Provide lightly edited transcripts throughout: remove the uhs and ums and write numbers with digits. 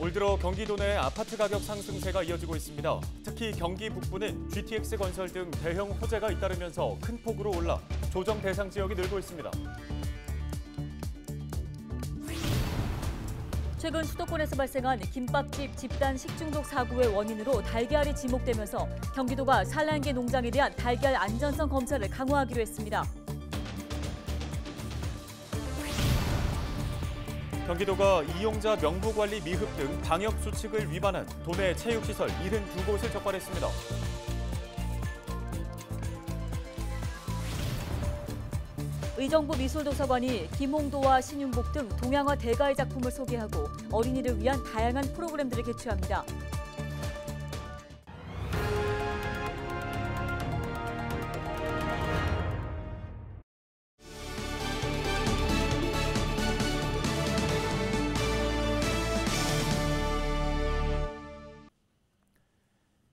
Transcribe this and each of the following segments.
올 들어 경기도 내 아파트 가격 상승세가 이어지고 있습니다. 특히 경기 북부는 GTX 건설 등 대형 호재가 잇따르면서 큰 폭으로 올라 조정 대상 지역이 늘고 있습니다. 최근 수도권에서 발생한 김밥집 집단 식중독 사고의 원인으로 달걀이 지목되면서 경기도가 산란계 농장에 대한 달걀 안전성 검사를 강화하기로 했습니다. 경기도가 이용자 명부관리 미흡 등 방역 수칙을 위반한 도내 체육시설 72곳을 적발했습니다. 의정부 미술도서관이 김홍도와 신윤복 등 동양화 대가의 작품을 소개하고 어린이를 위한 다양한 프로그램들을 개최합니다.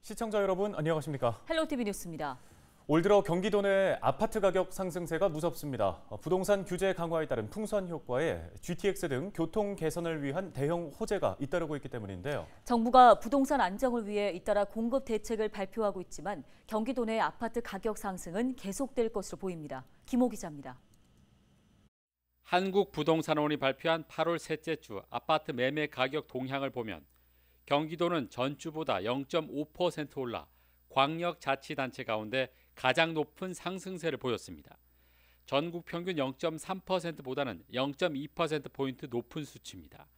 시청자 여러분 안녕하십니까? 헬로티비 뉴스입니다. 올 들어 경기도 내 아파트 가격 상승세가 무섭습니다. 부동산 규제 강화에 따른 풍선 효과에 GTX 등 교통 개선을 위한 대형 호재가 잇따르고 있기 때문인데요. 정부가 부동산 안정을 위해 잇따라 공급 대책을 발표하고 있지만 경기도 내 아파트 가격 상승은 계속될 것으로 보입니다. 김호 기자입니다. 한국부동산원이 발표한 8월 셋째 주 아파트 매매 가격 동향을 보면 경기도는 전주보다 0.5% 올라 광역자치단체 가운데 가장 높은 상승세를 보였습니다. 전국 평균 0.3%보다는 0.2%포인트 높은 수치입니다.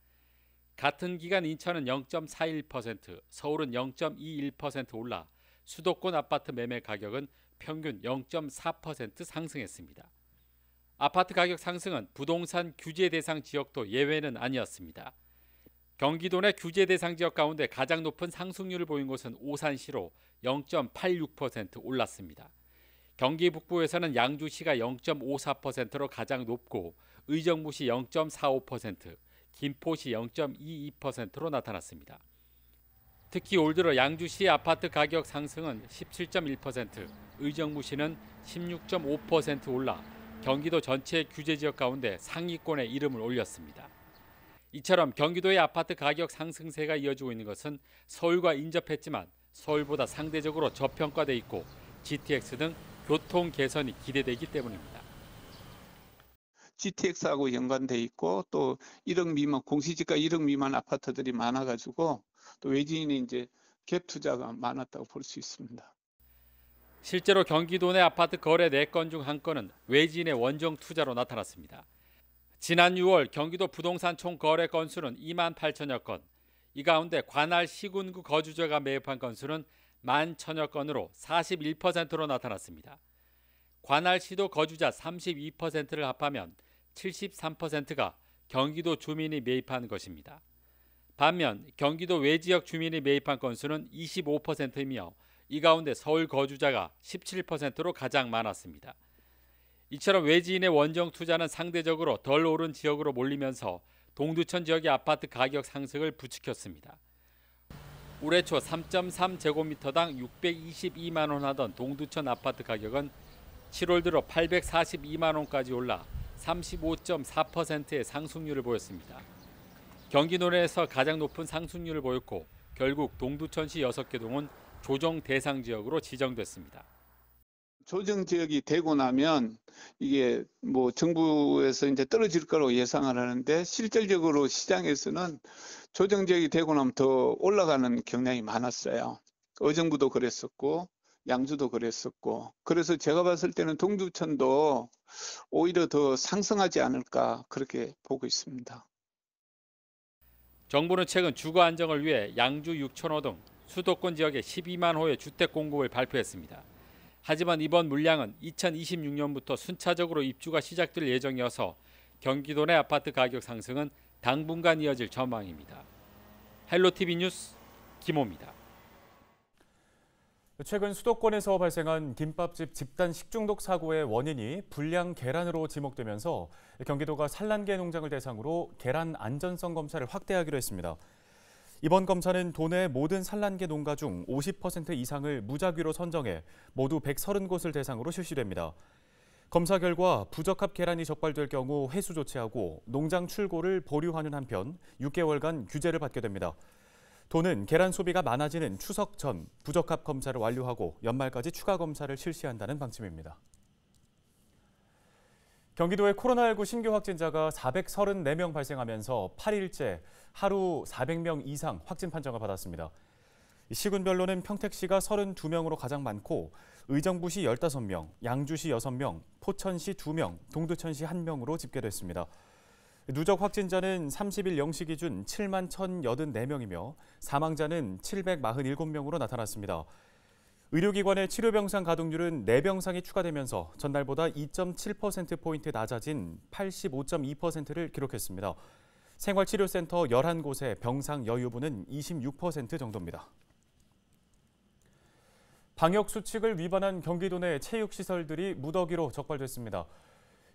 같은 기간 인천은 0.41%, 서울은 0.21% 올라 수도권 아파트 매매 가격은 평균 0.4% 상승했습니다. 아파트 가격 상승은 부동산 규제 대상 지역도 예외는 아니었습니다. 경기도 내 규제 대상 지역 가운데 가장 높은 상승률을 보인 곳은 오산시로 0.86% 올랐습니다. 경기 북부에서는 양주시가 0.54%로 가장 높고 의정부시 0.45%, 김포시 0.22%로 나타났습니다. 특히 올 들어 양주시 아파트 가격 상승은 17.1%, 의정부시는 16.5% 올라 경기도 전체 규제 지역 가운데 상위권에 이름을 올렸습니다. 이처럼 경기도의 아파트 가격 상승세가 이어지고 있는 것은 서울과 인접했지만 서울보다 상대적으로 저평가돼 있고 GTX 등 교통 개선이 기대되기 때문입니다. GTX하고 연관돼 있고 또 1억 미만 공시지가 1억 미만 아파트들이 많아가지고 또 외지인의 이제 갭 투자가 많았다고 볼 수 있습니다. 실제로 경기도 내 아파트 거래 4건 중 1건은 외지인의 원정 투자로 나타났습니다. 지난 6월 경기도 부동산 총 거래 건수는 2만 8천여 건, 이 가운데 관할 시군구 거주자가 매입한 건수는 1만 1천여 건으로 41%로 나타났습니다. 관할 시도 거주자 32%를 합하면 73%가 경기도 주민이 매입한 것입니다. 반면 경기도 외지역 주민이 매입한 건수는 25%이며 이 가운데 서울 거주자가 17%로 가장 많았습니다. 이처럼 외지인의 원정 투자는 상대적으로 덜 오른 지역으로 몰리면서 동두천 지역의 아파트 가격 상승을 부추겼습니다. 올해 초 3.3제곱미터당 622만 원 하던 동두천 아파트 가격은 7월 들어 842만 원까지 올라 35.4%의 상승률을 보였습니다. 경기도 내에서 가장 높은 상승률을 보였고 결국 동두천시 6개 동은 조정 대상 지역으로 지정됐습니다. 조정 지역이 되고 나면 이게 뭐 정부에서 이제 떨어질 거라고 예상을 하는데 실질적으로 시장에서는 조정 지역이 되고 나면 더 올라가는 경향이 많았어요. 의정부도 그랬었고 양주도 그랬었고 그래서 제가 봤을 때는 동두천도 오히려 더 상승하지 않을까 그렇게 보고 있습니다. 정부는 최근 주거 안정을 위해 양주 6,000호 등 수도권 지역에 12만 호의 주택 공급을 발표했습니다. 하지만 이번 물량은 2026년부터 순차적으로 입주가 시작될 예정이어서 경기도 내 아파트 가격 상승은 당분간 이어질 전망입니다. 헬로티비 뉴스 김호입니다. 최근 수도권에서 발생한 김밥집 집단 식중독 사고의 원인이 불량 계란으로 지목되면서 경기도가 산란계 농장을 대상으로 계란 안전성 검사를 확대하기로 했습니다. 이번 검사는 도내 모든 산란계 농가 중 50% 이상을 무작위로 선정해 모두 130곳을 대상으로 실시됩니다. 검사 결과 부적합 계란이 적발될 경우 회수 조치하고 농장 출고를 보류하는 한편 6개월간 규제를 받게 됩니다. 도는 계란 소비가 많아지는 추석 전 부적합 검사를 완료하고 연말까지 추가 검사를 실시한다는 방침입니다. 경기도의 코로나19 신규 확진자가 434명 발생하면서 8일째 하루 400명 이상 확진 판정을 받았습니다. 시군별로는 평택시가 32명으로 가장 많고 의정부시 15명, 양주시 6명, 포천시 2명, 동두천시 1명으로 집계됐습니다. 누적 확진자는 30일 0시 기준 7만 1,084명이며 사망자는 747명으로 나타났습니다. 의료기관의 치료병상 가동률은 4병상이 추가되면서 전날보다 2.7%포인트 낮아진 85.2%를 기록했습니다. 생활치료센터 11곳의 병상 여유분은 26% 정도입니다. 방역수칙을 위반한 경기도 내 체육시설들이 무더기로 적발됐습니다.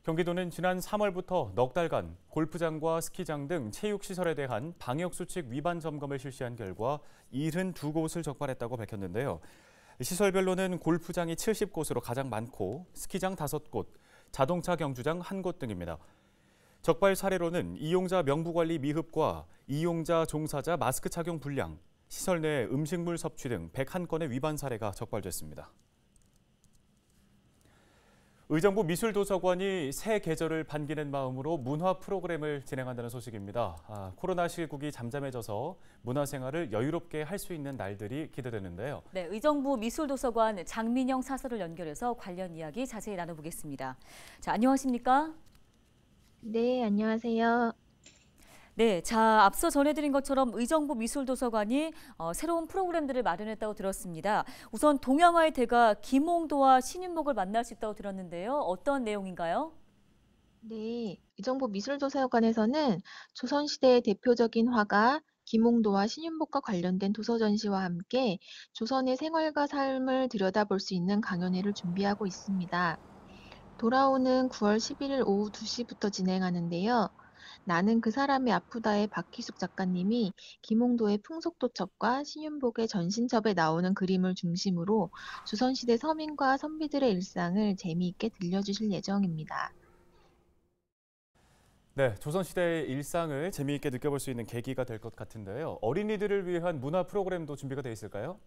경기도는 지난 3월부터 넉 달간 골프장과 스키장 등 체육시설에 대한 방역수칙 위반 점검을 실시한 결과 72곳을 적발했다고 밝혔는데요. 시설별로는 골프장이 70곳으로 가장 많고 스키장 5곳, 자동차 경주장 1곳 등입니다. 적발 사례로는 이용자 명부관리 미흡과 이용자 종사자 마스크 착용 불량, 시설 내 음식물 섭취 등 101건의 위반 사례가 적발됐습니다. 의정부 미술도서관이 새 계절을 반기는 마음으로 문화 프로그램을 진행한다는 소식입니다. 코로나 시국이 잠잠해져서 문화생활을 여유롭게 할 수 있는 날들이 기대되는데요. 네, 의정부 미술도서관 장민영 사설을 연결해서 관련 이야기 자세히 나눠보겠습니다. 자, 안녕하십니까? 네, 안녕하세요. 네, 자, 앞서 전해드린 것처럼 의정부 미술도서관이 새로운 프로그램들을 마련했다고 들었습니다. 우선 동양화의 대가 김홍도와 신윤복을 만날 수 있다고 들었는데요. 어떤 내용인가요? 네, 의정부 미술도서관에서는 조선시대의 대표적인 화가 김홍도와 신윤복과 관련된 도서 전시와 함께 조선의 생활과 삶을 들여다볼 수 있는 강연회를 준비하고 있습니다. 돌아오는 9월 11일 오후 2시부터 진행하는데요. 나는 그 사람이 아프다의 박희숙 작가님이 김홍도의 풍속도첩과 신윤복의 전신첩에 나오는 그림을 중심으로 조선시대 서민과 선비들의 일상을 재미있게 들려주실 예정입니다. 네, 조선시대의 일상을 재미있게 느껴볼 수 있는 계기가 될 것 같은데요. 어린이들을 위한 문화 프로그램도 준비가 돼 있을까요?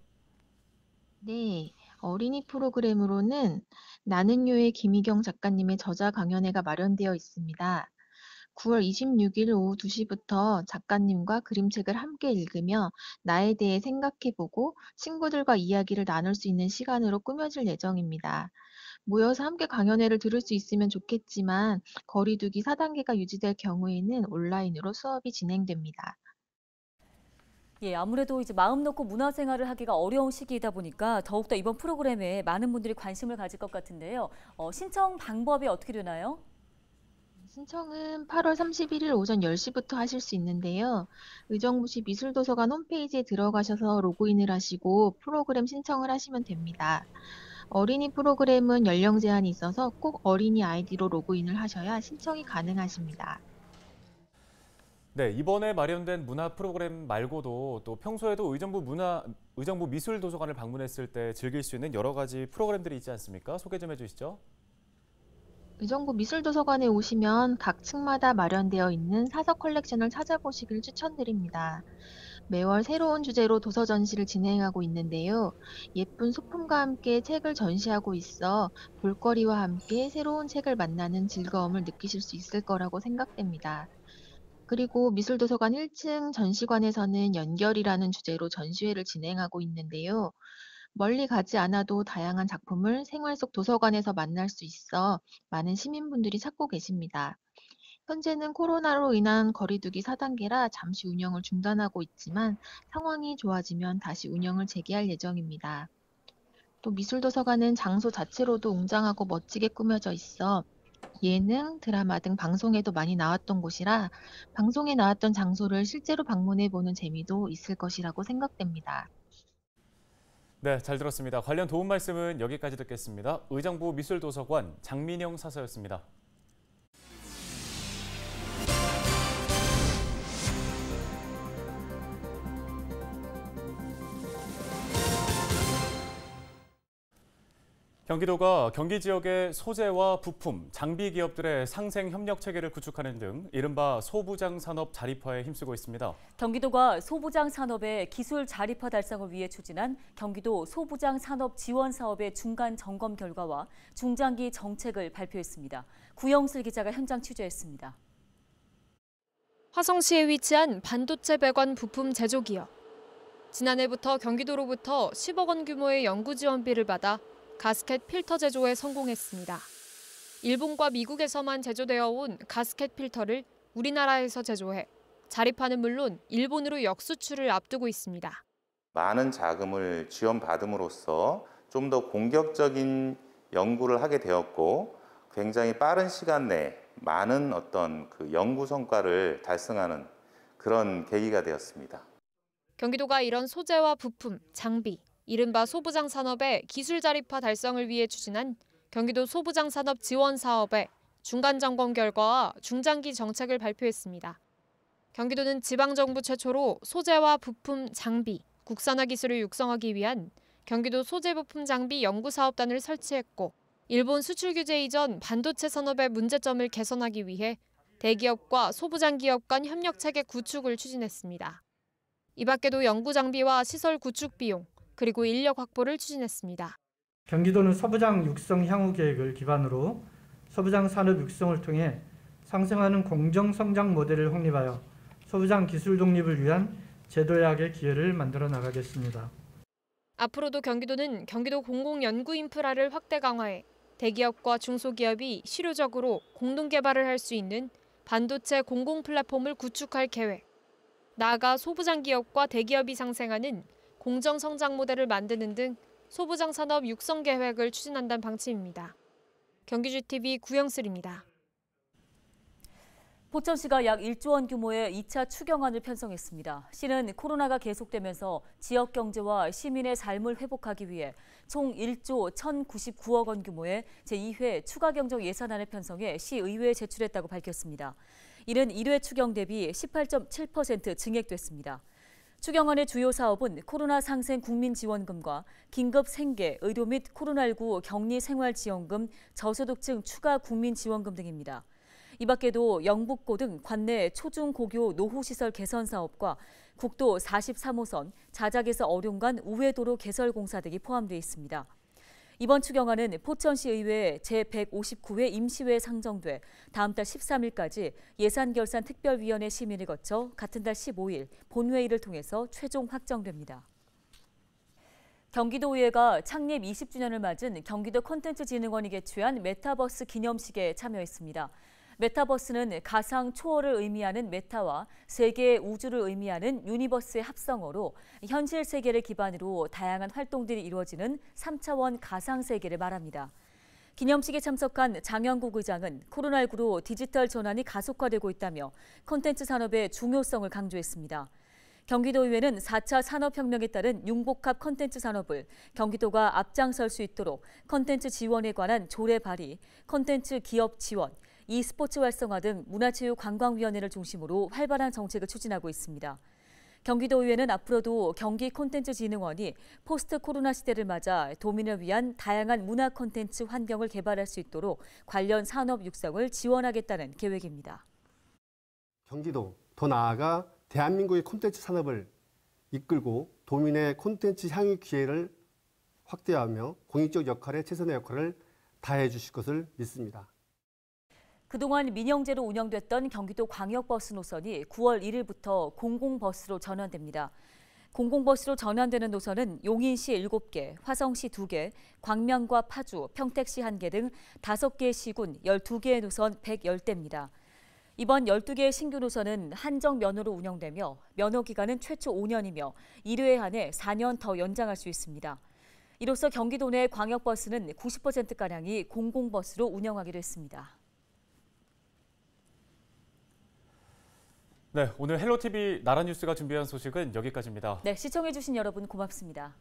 네, 어린이 프로그램으로는 나는 요의 김희경 작가님의 저자 강연회가 마련되어 있습니다. 9월 26일 오후 2시부터 작가님과 그림책을 함께 읽으며 나에 대해 생각해보고 친구들과 이야기를 나눌 수 있는 시간으로 꾸며질 예정입니다. 모여서 함께 강연회를 들을 수 있으면 좋겠지만 거리두기 4단계가 유지될 경우에는 온라인으로 수업이 진행됩니다. 예, 아무래도 이제 마음 놓고 문화생활을 하기가 어려운 시기이다 보니까 더욱더 이번 프로그램에 많은 분들이 관심을 가질 것 같은데요. 신청 방법이 어떻게 되나요? 신청은 8월 31일 오전 10시부터 하실 수 있는데요. 의정부시 미술도서관 홈페이지에 들어가셔서 로그인을 하시고 프로그램 신청을 하시면 됩니다. 어린이 프로그램은 연령 제한이 있어서 꼭 어린이 아이디로 로그인을 하셔야 신청이 가능하십니다. 네, 이번에 마련된 문화 프로그램 말고도 또 평소에도 의정부 미술도서관을 방문했을 때 즐길 수 있는 여러 가지 프로그램들이 있지 않습니까? 소개 좀 해주시죠. 의정부 미술도서관에 오시면 각 층마다 마련되어 있는 사서 컬렉션을 찾아보시길 추천드립니다. 매월 새로운 주제로 도서 전시를 진행하고 있는데요. 예쁜 소품과 함께 책을 전시하고 있어 볼거리와 함께 새로운 책을 만나는 즐거움을 느끼실 수 있을 거라고 생각됩니다. 그리고 미술도서관 1층 전시관에서는 연결이라는 주제로 전시회를 진행하고 있는데요. 멀리 가지 않아도 다양한 작품을 생활 속 도서관에서 만날 수 있어 많은 시민분들이 찾고 계십니다. 현재는 코로나로 인한 거리두기 4단계라 잠시 운영을 중단하고 있지만 상황이 좋아지면 다시 운영을 재개할 예정입니다. 또 미술도서관은 장소 자체로도 웅장하고 멋지게 꾸며져 있어 예능, 드라마 등 방송에도 많이 나왔던 곳이라 방송에 나왔던 장소를 실제로 방문해 보는 재미도 있을 것이라고 생각됩니다. 네, 잘 들었습니다. 관련 도움 말씀은 여기까지 듣겠습니다. 의정부 미술도서관 장민영 사서였습니다. 경기도가 경기 지역의 소재와 부품, 장비 기업들의 상생 협력 체계를 구축하는 등 이른바 소부장 산업 자립화에 힘쓰고 있습니다. 경기도가 소부장 산업의 기술 자립화 달성을 위해 추진한 경기도 소부장 산업 지원 사업의 중간 점검 결과와 중장기 정책을 발표했습니다. 구영슬 기자가 현장 취재했습니다. 화성시에 위치한 반도체 배관 부품 제조기업. 지난해부터 경기도로부터 10억 원 규모의 연구 지원비를 받아 가스켓 필터 제조에 성공했습니다. 일본과 미국에서만 제조되어 온 가스켓 필터를 우리나라에서 제조해 자립화는 물론 일본으로 역수출을 앞두고 있습니다. 많은 자금을 지원받음으로써 좀 더 공격적인 연구를 하게 되었고 굉장히 빠른 시간 내에 많은 그 연구 성과를 달성하는 그런 계기가 되었습니다. 경기도가 이런 소재와 부품, 장비, 이른바 소부장 산업의 기술 자립화 달성을 위해 추진한 경기도 소부장 산업 지원 사업의 중간 점검 결과와 중장기 정책을 발표했습니다. 경기도는 지방정부 최초로 소재와 부품, 장비, 국산화 기술을 육성하기 위한 경기도 소재부품 장비 연구사업단을 설치했고 일본 수출 규제 이전 반도체 산업의 문제점을 개선하기 위해 대기업과 소부장 기업 간 협력체계 구축을 추진했습니다. 이 밖에도 연구 장비와 시설 구축 비용, 그리고 인력 확보를 추진했습니다. 경기도는 소부장 육성 향후 계획을 기반으로 소부장 산업 육성을 통해 상승하는 공정 성장 모델을 확립하여 소부장 기술 독립을 위한 제도약의 기회를 만들어 나가겠습니다. 앞으로도 경기도는 경기도 공공연구 인프라를 확대 강화해 대기업과 중소기업이 실효적으로 공동 개발을 할 수 있는 반도체 공공 플랫폼을 구축할 계획, 나아가 소부장 기업과 대기업이 상생하는 공정 성장 모델을 만드는 등 소부장 산업 육성 계획을 추진한다는 방침입니다. 경기GTV 구영슬입니다. 포천시가 약 1조 원 규모의 2차 추경안을 편성했습니다. 시는 코로나가 계속되면서 지역 경제와 시민의 삶을 회복하기 위해 총 1조 1,099억 원 규모의 제2회 추가 경정 예산안을 편성해 시의회에 제출했다고 밝혔습니다. 이는 1회 추경 대비 18.7% 증액됐습니다. 추경안의 주요 사업은 코로나 상생 국민지원금과 긴급 생계, 의료 및 코로나19 격리 생활지원금, 저소득층 추가 국민지원금 등입니다. 이 밖에도 영북고 등 관내 초중고교 노후시설 개선 사업과 국도 43호선, 자작에서 어룡간 우회도로 개설 공사 등이 포함되어 있습니다. 이번 추경안은 포천시의회 제159회 임시회에 상정돼 다음 달 13일까지 예산결산특별위원회 심의를 거쳐 같은 달 15일 본회의를 통해서 최종 확정됩니다. 경기도의회가 창립 20주년을 맞은 경기도 콘텐츠진흥원이 개최한 메타버스 기념식에 참여했습니다. 메타버스는 가상 초월을 의미하는 메타와 세계의 우주를 의미하는 유니버스의 합성어로 현실 세계를 기반으로 다양한 활동들이 이루어지는 3차원 가상 세계를 말합니다. 기념식에 참석한 장영국 의장은 코로나19로 디지털 전환이 가속화되고 있다며 콘텐츠 산업의 중요성을 강조했습니다. 경기도의회는 4차 산업혁명에 따른 융복합 콘텐츠 산업을 경기도가 앞장설 수 있도록 콘텐츠 지원에 관한 조례 발의, 콘텐츠 기업 지원, e스포츠 활성화 등 문화체육관광위원회를 중심으로 활발한 정책을 추진하고 있습니다. 경기도의회는 앞으로도 경기콘텐츠진흥원이 포스트 코로나 시대를 맞아 도민을 위한 다양한 문화 콘텐츠 환경을 개발할 수 있도록 관련 산업 육성을 지원하겠다는 계획입니다. 경기도, 더 나아가 대한민국의 콘텐츠 산업을 이끌고 도민의 콘텐츠 향유 기회를 확대하며 공익적 역할에 최선의 역할을 다해 주실 것을 믿습니다. 그동안 민영제로 운영됐던 경기도 광역버스 노선이 9월 1일부터 공공버스로 전환됩니다. 공공버스로 전환되는 노선은 용인시 7개, 화성시 2개, 광명과 파주, 평택시 1개 등 5개의 시군 12개의 노선 110대입니다. 이번 12개의 신규 노선은 한정 면허로 운영되며 면허 기간은 최초 5년이며 1회 한해 4년 더 연장할 수 있습니다. 이로써 경기도 내 광역버스는 90%가량이 공공버스로 운영하기로 했습니다. 네, 오늘 헬로티비 나라뉴스가 준비한 소식은 여기까지입니다. 네, 시청해주신 여러분 고맙습니다.